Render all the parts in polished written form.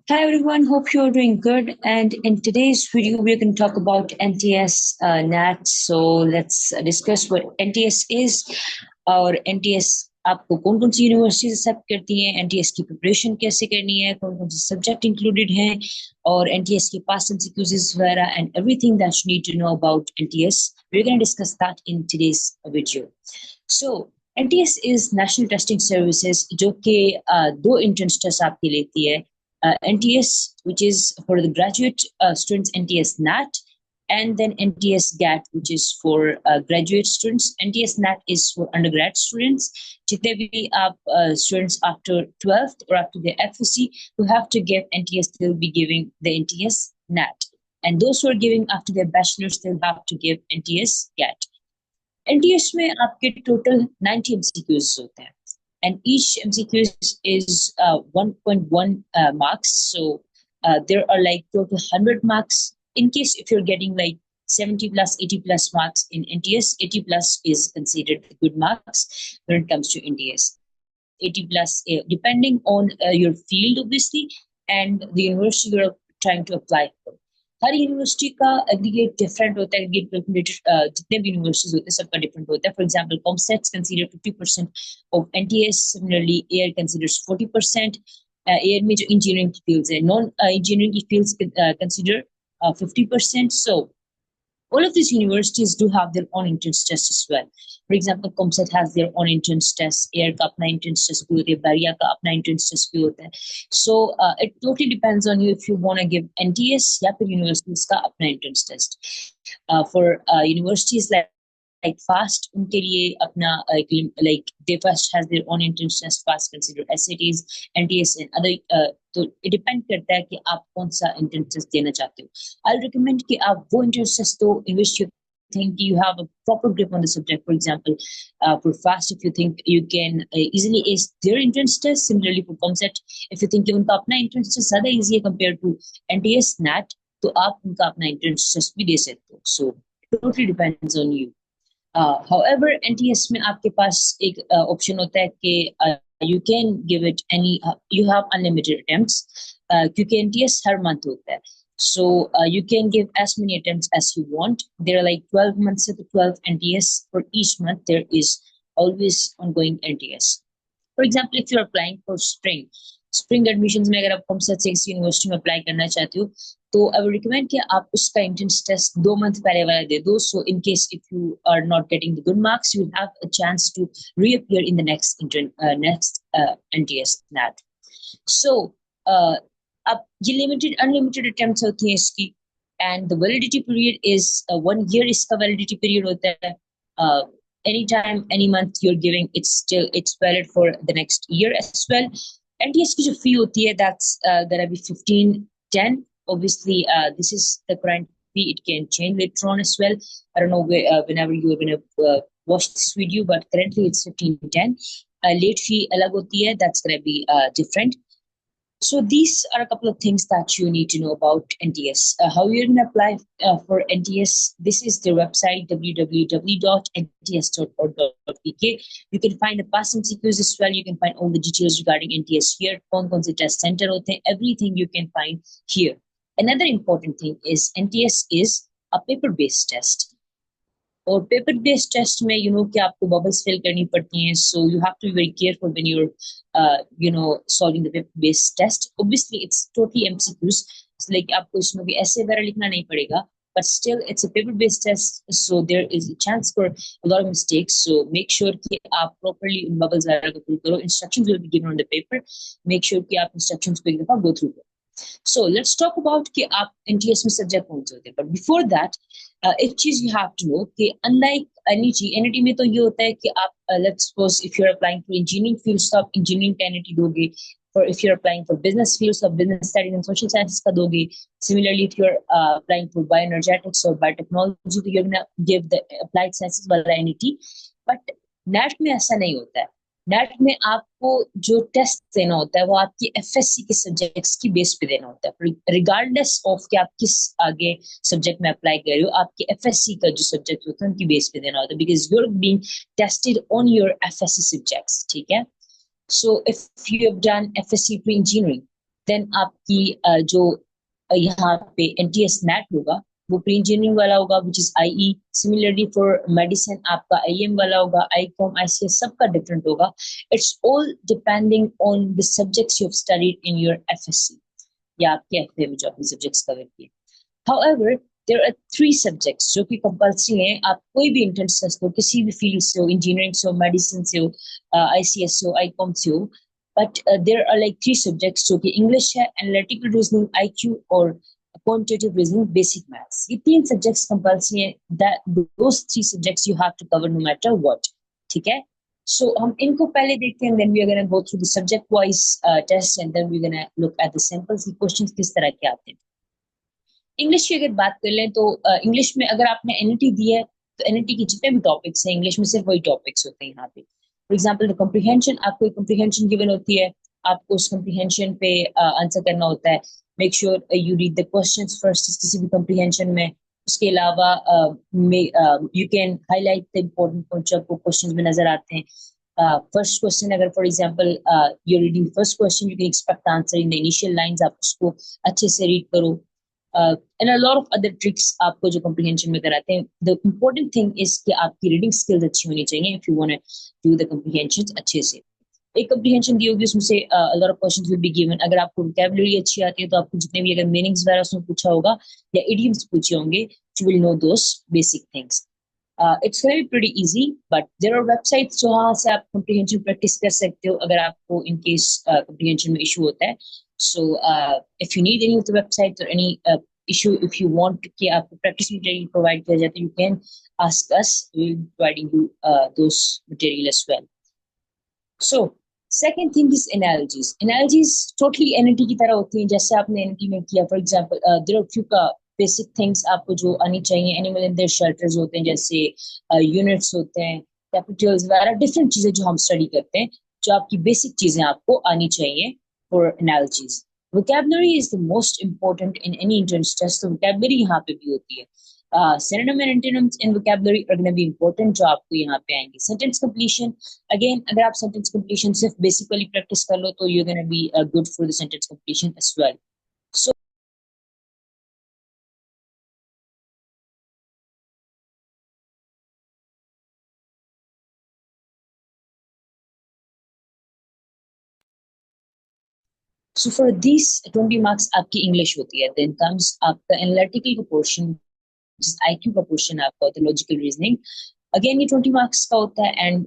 Hi everyone, hope you're doing good. And in today's video, we're going to talk about NTS NAT. So let's discuss what NTS is और NTS आपको कौन कौन सी universities accept करती हैं, NTS की preparation कैसे करनी है, कौन कौन से सब्जेक्ट इंक्लूडेड हैं और NTS के पास एमसीक्यूज वगैरह and everything that you need to know about NTS. We're going to discuss that in today's video. So NTS is National Testing Services जो कि दो entrance tests आपकी लेती है. NTS, which is for the graduate students, NTS NAT, and then NTS GAT, which is for graduate students. NTS NAT is for undergrad students. जितने भी आप students after 12th or after the FSC who have to give NTS, they'll be giving the NTS NAT. And those who are giving after their bachelor's, they'll have to give NTS GAT. NTS में आपके total 90 MCQs होते हैं. And each MCQ is 1.1 marks. So there are like total 100 marks. In case if you're getting like 70 plus, 80 plus marks in NTS, 80 plus is considered good marks when it comes to NTS. 80 plus, depending on your field, obviously, and the university you're trying to apply for. Her university का aggregate different होता है. Aggregate जितने भी universities होते हैं सबका different होता है. For example COMSATS consider 50% of NTS. Similarly air considers 40%. Air में जो इंजीनियरिंग की फील्ड्स है, नॉन इंजीनियरिंग की fields consider 50%. So all of these universities do have their own entrance tests as well. For example, ComSat has their own entrance test, Air का अपना entrance test भी होता है, Baria का अपना entrance test भी होता है. So it totally depends on you if you want to give NTS या फिर universities का अपना entrance test. For universities like FAST, उनके लिए अपना like they first has their own entrance test, FAST consider SATs, NTS and other. तो it depend करता है कि आप कौन सा entrance test देना चाहते हो. I'll recommend कि आप वो entrance test दो in which you think you have a proper grip on the subject. For example, for FAST, if you think you can easily ace their entrance test. Similarly for ComSat, if you think कि उनका अपना entrance test ज़्यादा easy है compared to NTS NAT, तो आप उनका अपना entrance test भी दे सकते हो. So it totally depends on you. However, NTS में आपके पास एक option होता है कि you can give it any, you have unlimited attempts, क्योंकि NTS हर month होता है. So you can give as many attempts as you want. There are like 12 months to 12 NTS for each month. There is always ongoing NTS. For example, if you're applying for spring admissions में अगर आप ComSat 6 university में apply करना चाहते हो तो I would recommend कि आप उसका entrance test 2 month पहले वाला दे दो. So in case if you are not getting the good marks, you will have a chance to reappear in the next NTS NAT. So अब ये limited unlimited attempts होती हैं इसकी, and the validity period is 1 year. इसका validity period होता है. Anytime, any month you're giving, it's valid for the next year as well. NTS की जो fee होती है, that's gonna be 1510. Obviously, this is the current fee. It can change later on as well. I don't know whenever you are gonna watch this video, but currently it's 1510. Late fee अलग होती है, that's gonna be different. So these are a couple of things that you need to know about NTS. How you're going to apply for NTS, this is their website, www.nts.org.pk. You can find the past MCQs as well. You can find all the details regarding NTS here. कौन से test center होते हैं, everything you can find here. Another important thing is NTS is a paper-based test. और paper based test में कि आपको bubbles fill करनी पड़ती हैं. So you have to be very careful when you are solving the paper based test. Obviously it's totally MCQs, like आपको इसमें भी ऐसे वगैरह लिखना नहीं पड़ेगा, but still it's a paper based test, so there is a chance for a lot of mistakes. So make sure कि आप properly in bubbles वगैरह को fill करो. Instructions will be given on the paper. Make sure कि आप instructions को एक दफा go through करो. So let's talk about कि आप NTS में सब्जेक्ट कौन से होते हैं. But before that, एक चीज you have to know कि unlike NET में तो ये होता है कि आप let's suppose if you're applying for engineering fields तो आप engineering का NET दोगे. Or if you're applying for business fields तो business studies and social sciences का दोगे. Similarly, if you're applying for bioenergetics or biotechnology तो you're gonna give the applied sciences वाला NET. But NET में ऐसा नहीं होता है. नेट में आपको जो टेस्ट देना होता है वो आपकी एफएससी के सब्जेक्ट्स की बेस पे देना होता है. रिगार्डलेस ऑफ कि आप किस आगे सब्जेक्ट में अप्लाई कर रहे हो, आपके एफएससी का जो सब्जेक्ट होता है उनकी बेस पे देना होता है, because you are being tested on your FSc subjects. ठीक है. So if you have done FSC pre-engineering, then आपकी जो यहाँ पे एनटीएस नेट होगा वो प्री इंजीनियरिंग वाला होगा which is IE. Similarly for medicine आपका आईएम वाला होगा, आईकॉम, आईसीएस सबका डिफरेंट होगा। It's all depending on the subjects you have studied in your FSc या आपके एफए में जो आपने सब्जेक्ट्स कवर किए। However, there are three subjects जो कि कंपल्सरी हैं। आप कोई भी इंटरेस्ट हो, किसी भी फील्ड से हो, इंजीनियरिंग से हो, मेडिसिन से हो, आईसीएस से हो, आईकॉम से हो, but there are like three subjects जो कि इंग्लिश है, एनालिटिकल रीजनिंग आईक्यू और क्वांटिटेटिव रीजनिंग बेसिक मैथ्स। ये तीन सब्जेक्ट्स कंपल्सरी हैं। That those three subjects you have to cover no matter what. ठीक है, सो हम इनको पहले देखते हैं, then we are gonna go through the subject wise test and then we are gonna look at the samples की questions किस तरह के आते हैं। इंग्लिश की अगर बात कर लें तो इंग्लिश में अगर आपने एनईटी दी है तो एनईटी के जितने भी टॉपिक्स हैं इंग्लिश में सिर्फ वही टॉपिक्स होते हैं यहाँ पे। फॉर एग्जाम्पल कॉम्प्रिहेंशन, आपको एक कॉम्प्रिहेंशन गिवन होती है, आपको उस कॉम्प्रिहेंशन पे आंसर करना होता है। Make sure you read the questions first किसी भी कॉम्प्रिहेंशन में। उसके अलावा you can highlight the important points आपको क्वेश्चंस में नजर आते हैं। फर्स्ट क्वेश्चन अगर for example you reading first question, you can expect answer in the initial lines, आप उसको अच्छे से रीड करो। And a lot of other tricks आपको जो कॉम्प्रिहेंशन में कराते हैं। द इम्पोर्टेंट थिंग इज कि आपकी रीडिंग स्किल्स अच्छी होनी चाहिए if you want to do the comprehension अच्छे से। एक कॉम्प्रिहेंशन दी होगी उसमें से a lot of questions will be given. अगर आपको वोकैबुलरी अच्छी आती है तो आपको जितने भी अगर मीनिंग्स वगैरह उसमें पूछा होगा या इडियम्स पूछे होंगे, you will know those basic things. It's very pretty easy, but there are websites जहाँ से आप कॉम्प्रिहेंशन प्रैक्टिस कर सकते हो अगर आपको इन केस कॉम्प्रिहेंशन में इशू होता है। So if you need any of the websites or any issue, if you want कि आपको practice material provide किया जाए तो you can ask us, we will be providing you those material as well. So second thing is analogies. Analogies totally NLT की तरह होती हैं जैसे आपने NLT में किया। For example, there are few basic things आपको जो आनी चाहिए। एनिमल इन देयर शेल्टर्स होते हैं, जैसे यूनिट्स होते हैं, कैपिटल्स वगैरह डिफरेंट चीजें जो हम स्टडी करते हैं, जो आपकी बेसिक चीजें आपको आनी चाहिए for analogies. vocabulary is the most important in any entrance test, तो vocabulary यहाँ पे भी होती है। synonym and antonyms in vocabulary are going to be important जो आपको यहाँ पे आएंगे। sentence completion, again अगर आप sentence completion सिर्फ basically practice कर लो तो you're going to be good for the sentence completion as well. So so for these 20 marks आपकी English होती है। then comes आपका analytical का portion, जिस IQ का portion आपका होता है, logical reasoning। अगेन ये 20 मार्क्स का होता है एंड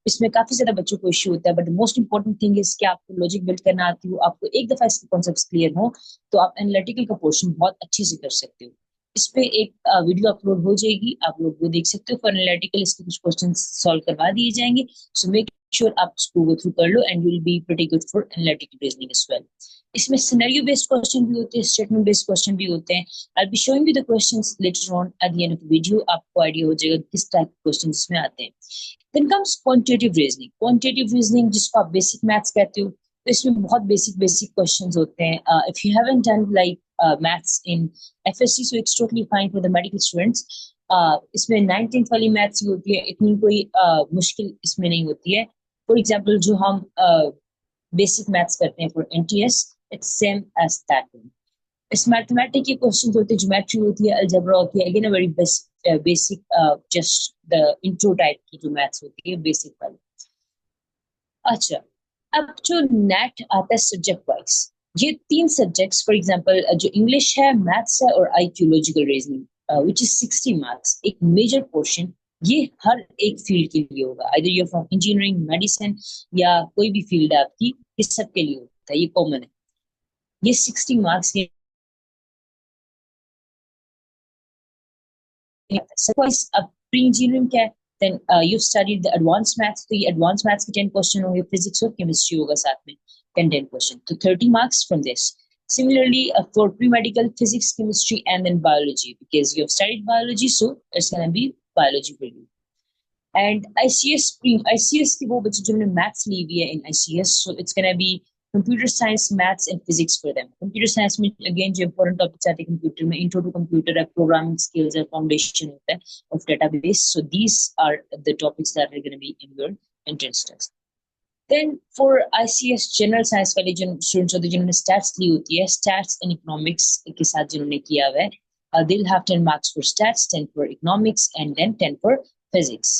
इसमें काफी ज्यादा बच्चों को इश्यू होता है, but most important thing is कि आपको लॉजिक बिल्ड करना आती हो, आपको एक दफा इसके कॉन्सेप्ट्स क्लियर हो तो आप एनालिटिकल का पोर्शन बहुत अच्छे से कर सकते हो। इस पे एक वीडियो अपलोड हो जाएगी, आप लोग वो देख सकते हो। फॉर एनालिटिकल इसके कुछ क्वेश्चन सॉल्व करवा दिए जाएंगे, सो मेक श्योर आप उसको गो थ्रू कर लो and you will be pretty good for analytical reasoning as well. इसमें सिनेरियो बेस्ड क्वेश्चन भी होते हैं, स्टेटमेंट बेस्ड क्वेश्चन भी होते हैं। I'll be showing you the questions later on at the end of the video. आपको idea हो जाएगा किस टाइप के क्वेश्चन इसमें आते हैं। Then comes quantitative reasoning. Quantitative reasoning जिसको आप बेसिक मैथ्स कहते हो, तो इसमें बहुत बेसिक बेसिक क्वेश्चंस होते हैं। If you haven't done like maths in FSC, so it's totally fine for the medical students. इसमें 19th वाली मैथ्स ही होती है, इतनी कोई मुश्किल इसमें नहीं होती है। फॉर एग्जाम्पल जो हम बेसिक मैथ्स करते हैं for NTS, it's same as that one. इस मैथमेटिक के क्वेश्चन होते हैं, ज्योमेट्री होती है, अलजेब्रा होती है, again a very basic just the intro type की जो मैथ्स होती है बेसिक वाली। अच्छा, अब जो नेट आता है सब्जेक्ट वाइज, ये तीन सब्जेक्ट्स फॉर एग्जांपल जो इंग्लिश है, मैथ्स है और IQ logical reasoning which is 60 marks, एक मेजर पोर्शन ये हर एक फील्ड के लिए होगा। Either you from engineering, medicine या कोई भी फील्ड है आपकी, ये सबके लिए होता है, ये कॉमन है। ये 60 मार्क्स के सपोज अब प्री इंजीनियरिंग क्या है, then you studied the advance maths, तो ये एडवांस मैथ्स के 10 क्वेश्चन होंगे, फिजिक्स और केमिस्ट्री होगा साथ में 10 क्वेश्चन, तो 30 marks from this. Similarly, for pre-medical, physics, chemistry, and then biology, because you have studied biology, so it's going to be biology for you. And ICS ICS की वो बच्चे जिन्होंने मैथ्स ली हुई है in ICS, so it's going to be computer science, maths and physics for them. Computer science में again जो important topics आते हैं computer में, intro to computer है, programming skills है, foundation होता है of database, so these are the topics that are going to be in your entrance test. Then for ICS general science वाले जो स्टूडेंट्स होते हैं जिन्होंने स्टैट्स ली होती है, स्टैट्स एंड इकोनॉमिक्स के साथ जिन्होंने किया हुआ है, they'll have 10 marks for stats, 10 for economics, and then 10 for physics.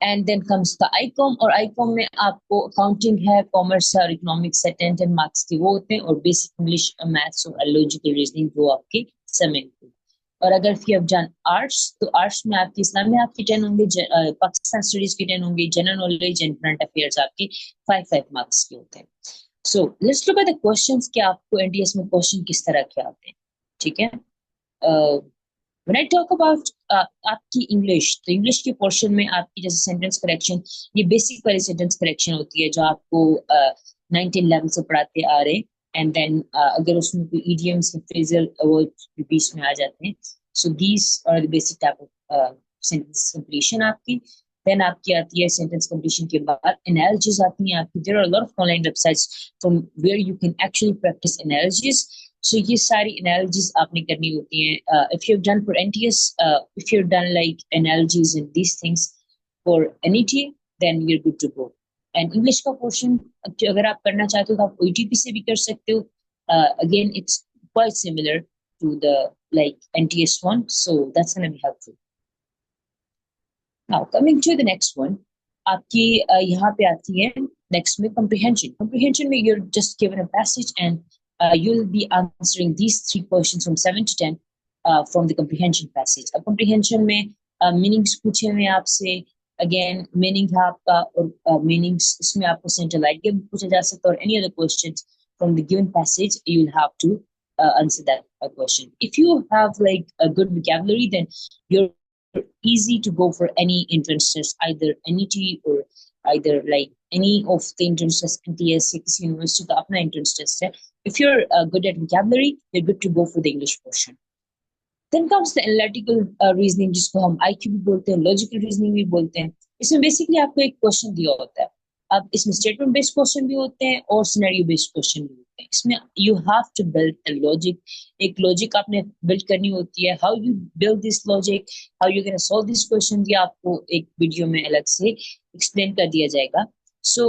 And then comes the ICOM, और ICOM में आपको अकाउंटिंग है, कॉमर्स है और इकोनॉमिक्स है, 10 मार्क्स के वो होते हैं, और बेसिक इंग्लिश, मैथ्स और लॉजिकल रीजनिंग वो आपके समय। और अगर फिर आप जान आर्ट्स, तो आर्ट्स में आपके इस्लाम में आपके 10 होंगे, पाकिस्तान स्टडीज के 10 होंगे, general knowledge and current affairs आपके 5 मार्क्स के होते हैं। So let's look at the questions कि आपको एनटीएस में क्वेश्चन किस तरह के आते हैं। ठीक है, व्हेन आई टॉक अबाउट आपकी इंग्लिश, तो इंग्लिश के पोर्शन में आपकी जैसे सेंटेंस करेक्शन, ये बेसिक वाली सेंटेंस करेक्शन होती है जो आपको 19 लेवल से पढ़ाते आ रहे हैं। एंड देन अगर उसमें कोई इडियम्स फ्रेजल वर्ड्स बीच में आ जाते हैं, so these are the basic type of sentence completion आपकी। देन आपकी आती है सेंटेंस कंप्लीशन के बाद एनालॉजीज आती हैं आपकी। There are a lot of online websites from where you can actually practise analogies. So ये सारी एनालॉजीज आपने करनी होती हैं। If you have done for NTS, if you have done like analogies in these things for NET, then you are good to go. And English का portion अगर आप करना चाहते हो तो आप ओईटीपी से भी कर सकते हो। Again it's quite similar to the like NTS one, so that's going to be helpful. Now coming to the next one, आपकी यहाँ पे आती है next में comprehension. Comprehension में you're just given a passage and you'll be answering these 3 questions from 7 to 10 from the comprehension passage. अब comprehension में meanings पूछे हुए आपसे, again meaning है आपका, और meanings इसमें आपको central idea भी पूछा जा सकता है, और any other questions from the given passage you'll have to answer that question. If you have like a good vocabulary, then you're easy to go for any entrance test, either NET or either like any of the entrance tests, NTS, किसी university का अपना entrance test है. If you're good at vocabulary, you're good to go for the English portion. Then comes the analytical reasoning, जिसको हम IQ भी बोलते हैं, logical reasoning भी बोलते हैं. इसमें basically आपको एक question दिया होता है. अब इसमें statement based question भी होते हैं और scenario based question भी होते हैं. इसमें you have to build a logic. एक logic आपने build करनी होती है. How you build this logic, how you're going to solve this question, ये आपको एक video में अलग से explain कर दिया जाएगा. So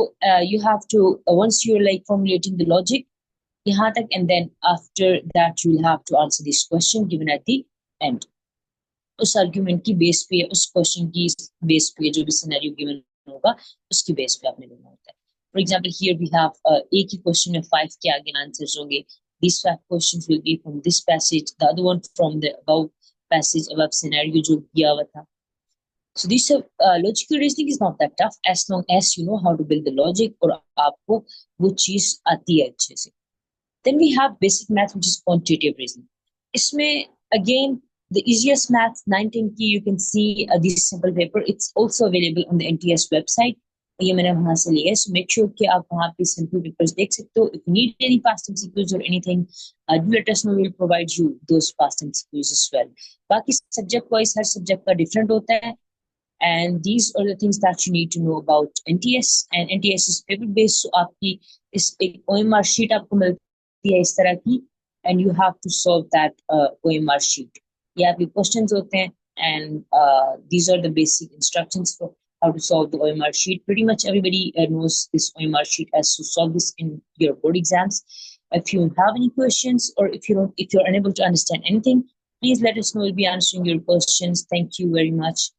you have to once you're like formulating the logic यहाँ तक, and then after that you will have to answer this question given at the end. उस आर्ग्यूमेंट की बेस पे, उस क्वेश्चन की बेस पे, जो भी सिनेरियो गिवन होगा उसकी बेस पे आपने देना होता है. For example here we have एक ही क्वेश्चन में 5 के आगे आंसर्स होंगे. These 5 questions will be from this passage, the other one from the above passage, above scenario जो दिया हुआ था. So this logical reasoning is not that tough as long as you know how to build the logic और आपको वो चीज आती है अच्छे से. Then we have basic math, which is quantitative reasoning. इसमें again the easiest math 910 की you can see this simple paper. It's also available on the NTS website. ये मैंने वहां से लिया है. So make sure कि आप वहां पे simple papers देख सकते हो. If you need any past MCQs or anything, do let us know. We'll provide you those past MCQs as well. बाकी subject wise हर subject का different होता है. And these are the things that you need to know about NTS. And NTS is paper based, so आपकी इस एक OMR sheet आपको मिलती है इस तरह की, and you have to solve that OMR sheet. ये आपके questions होते हैं, and these are the basic instructions for how to solve the OMR sheet. Pretty much everybody knows this OMR sheet as to solve this in your board exams. If you have any questions, or if you're unable to understand anything, please let us know. We'll be answering your questions. Thank you very much.